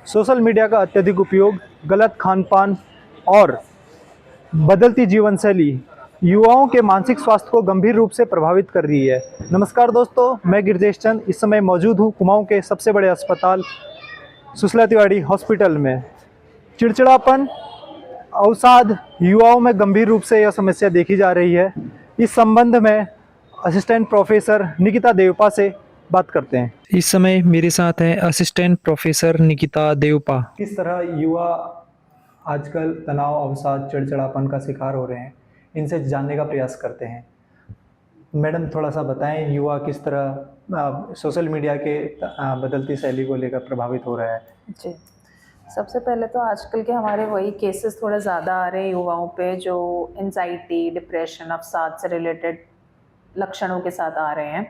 Social media का अत्यधिक उपयोग, गलत खान-पान और बदलती जीवन शैली युवाओं के मानसिक स्वास्थ्य को गंभीर रूप से प्रभावित कर रही है। नमस्कार दोस्तों, मैं गिरजेश चंद इस समय मौजूद हूँ कुमाऊं के सबसे बड़े अस्पताल सुशीला तिवारी हॉस्पिटल में। चिड़चिड़ापन, अवसाद युवाओं में गंभीर रूप से यह समस्या देखी जा रही है। इस संबंध में असिस्टेंट प्रोफेसर निकिता देवपा से बात करते हैं। इस समय मेरे साथ हैं असिस्टेंट प्रोफेसर निकिता देवपा। किस तरह युवा आजकल तनाव, अवसाद, चिड़चिड़ापन का शिकार हो रहे हैं, इनसे जानने का प्रयास करते हैं। मैडम, थोड़ा सा बताएं, युवा किस तरह सोशल मीडिया के बदलती शैली को लेकर प्रभावित हो रहा है। जी, सबसे पहले तो आजकल के हमारे वही केसेस थोड़े ज़्यादा आ रहे हैं युवाओं पे, जो एंजाइटी, डिप्रेशन, अवसाद से रिलेटेड लक्षणों के साथ आ रहे हैं।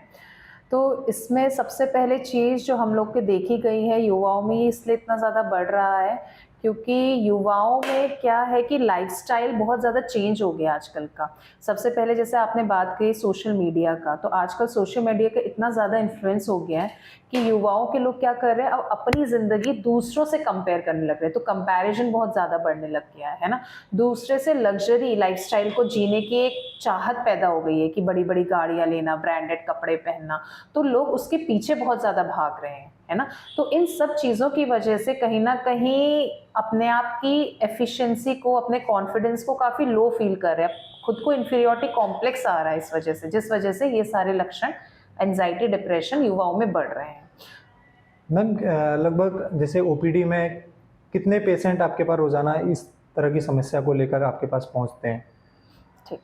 तो इसमें सबसे पहले चीज़ जो हम लोग के देखी गई है युवाओं में, इसलिए इतना ज़्यादा बढ़ रहा है क्योंकि युवाओं में क्या है कि लाइफस्टाइल बहुत ज़्यादा चेंज हो गया आजकल का। सबसे पहले जैसे आपने बात की सोशल मीडिया का, तो आजकल सोशल मीडिया का इतना ज़्यादा इन्फ्लुएंस हो गया है कि युवाओं के लोग क्या कर रहे हैं, अब अपनी ज़िंदगी दूसरों से कंपेयर करने लग रहे हैं। तो कंपैरिजन बहुत ज़्यादा बढ़ने लग गया है ना। दूसरे से लग्जरी लाइफस्टाइल को जीने की एक चाहत पैदा हो गई है कि बड़ी बड़ी गाड़ियाँ लेना, ब्रांडेड कपड़े पहनना, तो लोग उसके पीछे बहुत ज़्यादा भाग रहे हैं, है ना। तो इन सब चीज़ों की वजह से कहीं ना कहीं अपने आप की एफिशिएंसी को, अपने कॉन्फिडेंस को काफ़ी लो फील कर रहे हैं, खुद को इन्फीरियरिटी कॉम्प्लेक्स आ रहा है इस वजह से, जिस वजह से ये सारे लक्षण एंजाइटी, डिप्रेशन युवाओं में बढ़ रहे हैं। मैम, लगभग जैसे ओपीडी में कितने पेशेंट आपके पास रोजाना इस तरह की समस्या को लेकर आपके पास पहुंचते हैं? ठीक,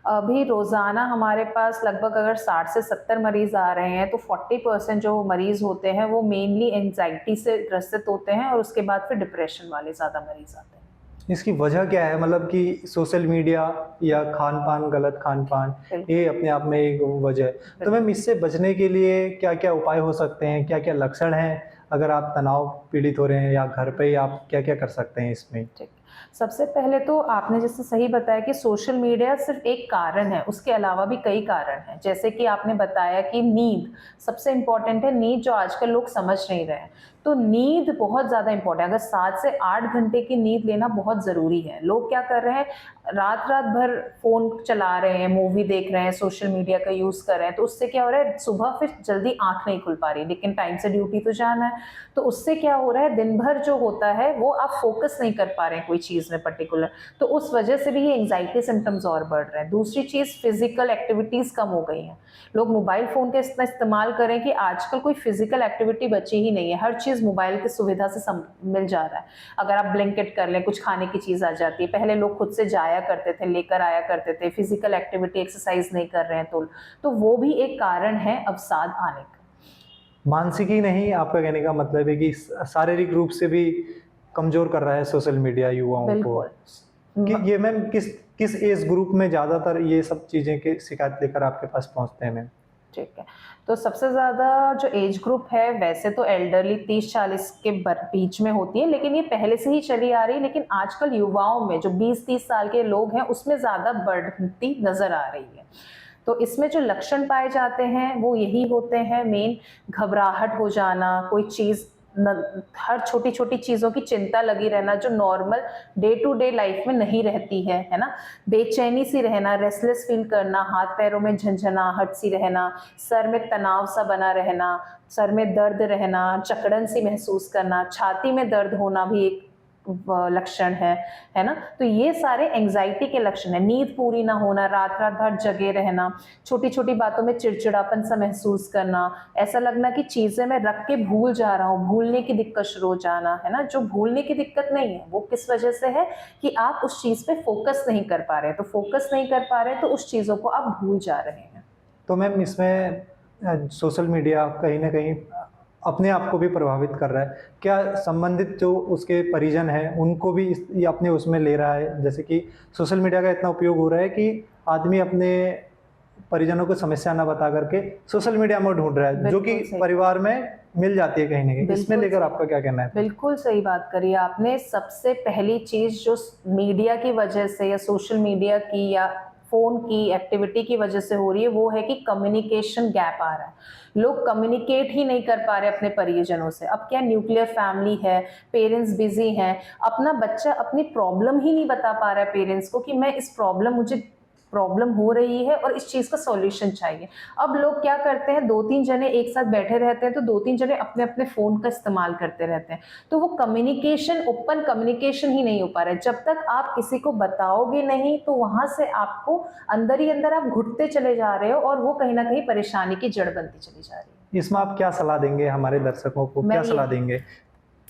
अभी रोज़ाना हमारे पास लगभग अगर 60 से 70 मरीज़ आ रहे हैं, तो 40% जो मरीज़ होते हैं वो मेनली एंजाइटी से ग्रसित होते हैं और उसके बाद फिर डिप्रेशन वाले ज़्यादा मरीज़ आते हैं। इसकी वजह क्या है? मतलब कि सोशल मीडिया या खान पान, गलत खान पान, ये अपने आप में एक वजह है। तो मैम, इससे बचने के लिए क्या क्या उपाय हो सकते हैं, क्या क्या लक्षण हैं? अगर आप तनाव पीड़ित हो रहे हैं या घर पे ही, आप क्या क्या कर सकते हैं इसमें? ठीक, सबसे पहले तो आपने जैसे सही बताया कि सोशल मीडिया सिर्फ एक कारण है, उसके अलावा भी कई कारण हैं। जैसे कि आपने बताया कि नींद सबसे इम्पॉर्टेंट है, नींद जो आजकल लोग समझ नहीं रहे हैं। तो नींद बहुत ज़्यादा इम्पॉर्टेंट है, अगर 7 से 8 घंटे की नींद लेना बहुत ज़रूरी है। लोग क्या कर रहे हैं, रात रात भर फ़ोन चला रहे हैं, मूवी देख रहे हैं, सोशल मीडिया का यूज़ कर रहे हैं, तो उससे क्या हो रहा है, सुबह फिर जल्दी आँख नहीं खुल पा रही, लेकिन टाइम से ड्यूटी तो जाना है। तो उससे क्या हो रहा है, दिन भर जो होता है वो आप फोकस नहीं कर पा रहे हैं कोई चीज़ में पर्टिकुलर, तो उस वजह से भी ये एंजाइटी सिम्टम्स और बढ़ रहे हैं। दूसरी चीज़, फिजिकल एक्टिविटीज़ कम हो गई हैं। लोग मोबाइल फ़ोन का इतना इस्तेमाल करें कि आजकल कोई फिजिकल एक्टिविटी बची ही नहीं है, हर चीज़ मोबाइल की सुविधा से मिल जा रहा है। अगर आप ब्लिंकिट कर लें, कुछ खाने की चीज़ आ जाती है। पहले लोग खुद से जाया करते थे, लेकर आया करते थे, फिजिकल एक्टिविटी, एक्सरसाइज नहीं कर रहे हैं, तो वो भी एक कारण है अवसाद आने का। मानसिक ही नहीं, आपका कहने का मतलब है कि शारीरिक रूप से भी कमजोर कर रहा है सोशल मीडिया युवाओं को। बिल्कुल। कि ये मैम किस एज ग्रुप में ज़्यादातर ये सब चीज़ें के शिकायत लेकर आपके पास पहुंचते हैं मैम? ठीक है, तो सबसे ज़्यादा जो एज ग्रुप है, वैसे तो एल्डरली 30-40 के बीच में होती है, लेकिन ये पहले से ही चली आ रही है। लेकिन आजकल युवाओं में जो 20-30 साल के लोग हैं, उसमें ज़्यादा बढ़ती नज़र आ रही है। तो इसमें जो लक्षण पाए जाते हैं वो यही होते हैं मेन, घबराहट हो जाना, कोई चीज़ हर छोटी छोटी चीज़ों की चिंता लगी रहना जो normal day to day life में नहीं रहती है ना। बेचैनी सी रहना, रेस्टलेस फील करना, हाथ पैरों में झंझनाहट सी रहना, सर में तनाव सा बना रहना, सर में दर्द रहना, जकड़न सी महसूस करना, छाती में दर्द होना भी एक लक्षण है ना। तो ये सारे एंजाइटी के लक्षण है। नींद पूरी ना होना, रात रात भर जगे रहना, छोटी छोटी बातों में चिड़चिड़ापन सा महसूस करना, ऐसा लगना कि चीजें मैं रख के भूल जा रहा हूँ, भूलने की दिक्कत शुरू हो जाना, है ना। जो भूलने की दिक्कत नहीं है वो किस वजह से है कि आप उस चीज पे फोकस नहीं कर पा रहे, तो फोकस नहीं कर पा रहे तो उस चीजों को आप भूल जा रहे हैं। तो मैम, इसमें सोशल मीडिया कहीं ना कहीं अपने आप को भी प्रभावित कर रहा है क्या? संबंधित जो उसके परिजन हैं उनको भी ये अपने उसमें ले रहा है? जैसे कि सोशल मीडिया का इतना उपयोग हो रहा है कि आदमी अपने परिजनों को समस्या ना बता करके सोशल मीडिया में ढूंढ रहा है, जो कि परिवार में मिल जाती है कहीं ना कहीं। इसमें लेकर आपका क्या कहना है? बिल्कुल सही बात करी आपने। सबसे पहली चीज जो मीडिया की वजह से या सोशल मीडिया की या फोन की एक्टिविटी की वजह से हो रही है वो है कि कम्युनिकेशन गैप आ रहा है। लोग कम्युनिकेट ही नहीं कर पा रहे अपने परिजनों से। अब क्या न्यूक्लियर फैमिली है, पेरेंट्स बिजी हैं, अपना बच्चा अपनी प्रॉब्लम ही नहीं बता पा रहा है पेरेंट्स को कि मैं इस मुझे प्रॉब्लम हो रही है और इस चीज का सॉल्यूशन चाहिए। अब लोग क्या करते हैं, 2-3 जने एक साथ बैठे रहते हैं तो 2-3 जने अपने अपने फोन का इस्तेमाल करते रहते हैं, तो वो कम्युनिकेशन, ओपन कम्युनिकेशन ही नहीं हो पा रहा है। जब तक आप किसी को बताओगे नहीं तो वहां से आपको अंदर ही अंदर आप घुटते चले जा रहे हो और वो कहीं ना कहीं परेशानी की जड़ बनती चली जा रही है। इसमें आप क्या सलाह देंगे हमारे दर्शकों को, क्या सलाह देंगे,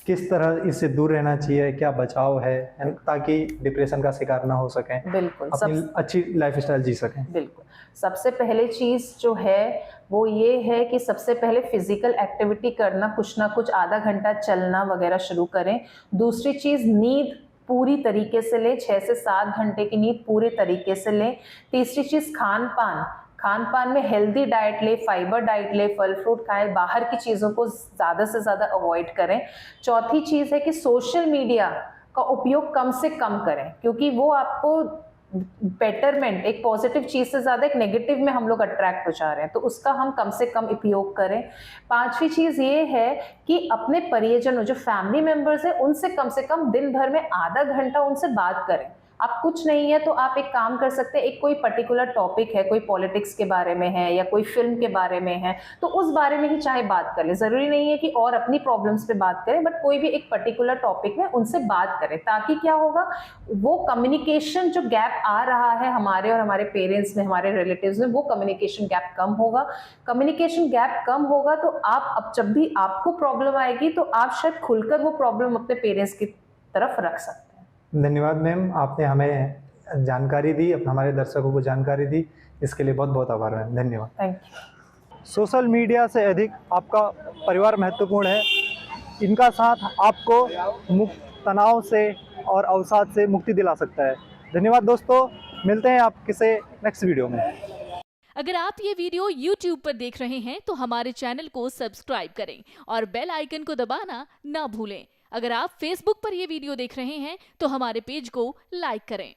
किस तरह इससे दूर रहना चाहिए, क्या बचाव है ताकि डिप्रेशन का शिकार ना हो सकें, बिल्कुल, अपनी अच्छी लाइफस्टाइल जी सकें? बिल्कुल, सबसे पहले चीज जो है वो ये है कि सबसे पहले फिजिकल एक्टिविटी करना, कुछ ना कुछ आधा घंटा चलना वगैरह शुरू करें। दूसरी चीज, नींद पूरी तरीके से लें, 6 से 7 घंटे की नींद पूरे तरीके से लें। तीसरी चीज, खान पान में हेल्दी डाइट ले, फाइबर डाइट ले, फल फ्रूट खाएं, बाहर की चीज़ों को ज़्यादा से ज़्यादा अवॉइड करें। चौथी चीज़ है कि सोशल मीडिया का उपयोग कम से कम करें, क्योंकि वो आपको बेटरमेंट, एक पॉजिटिव चीज़ से ज़्यादा एक नेगेटिव में हम लोग अट्रैक्ट हो जा रहे हैं, तो उसका हम कम से कम उपयोग करें। पांचवी चीज़ ये है कि अपने परिजनों, जो फैमिली मेंबर्स हैं, उनसे कम से कम दिन भर में आधा घंटा उनसे बात करें। आप कुछ नहीं है तो आप एक काम कर सकते हैं, एक कोई पर्टिकुलर टॉपिक है, कोई पॉलिटिक्स के बारे में है या कोई फिल्म के बारे में है, तो उस बारे में ही चाहे बात कर ले। जरूरी नहीं है कि और अपनी प्रॉब्लम्स पे बात करें, बट कोई भी एक पर्टिकुलर टॉपिक में उनसे बात करें, ताकि क्या होगा, वो कम्युनिकेशन जो गैप आ रहा है हमारे और हमारे पेरेंट्स में, हमारे रिलेटिव्स में, वो कम्युनिकेशन गैप कम होगा। कम्युनिकेशन गैप कम होगा तो आप, अब जब भी आपको प्रॉब्लम आएगी तो आप शायद खुलकर वो प्रॉब्लम अपने पेरेंट्स की तरफ रख सकते हैं। धन्यवाद मैम, आपने हमें जानकारी दी, हमारे दर्शकों को जानकारी दी, इसके लिए बहुत बहुत आभार मैम, धन्यवाद। Thank you. सोशल मीडिया से अधिक आपका परिवार महत्वपूर्ण है। इनका साथ आपको तनाव से और अवसाद से मुक्ति दिला सकता है। धन्यवाद दोस्तों, मिलते हैं आप किसी नेक्स्ट वीडियो में। अगर आप ये वीडियो YouTube पर देख रहे हैं तो हमारे चैनल को सब्सक्राइब करें और बेल आइकन को दबाना ना भूलें। अगर आप Facebook पर ये वीडियो देख रहे हैं तो हमारे पेज को लाइक करें।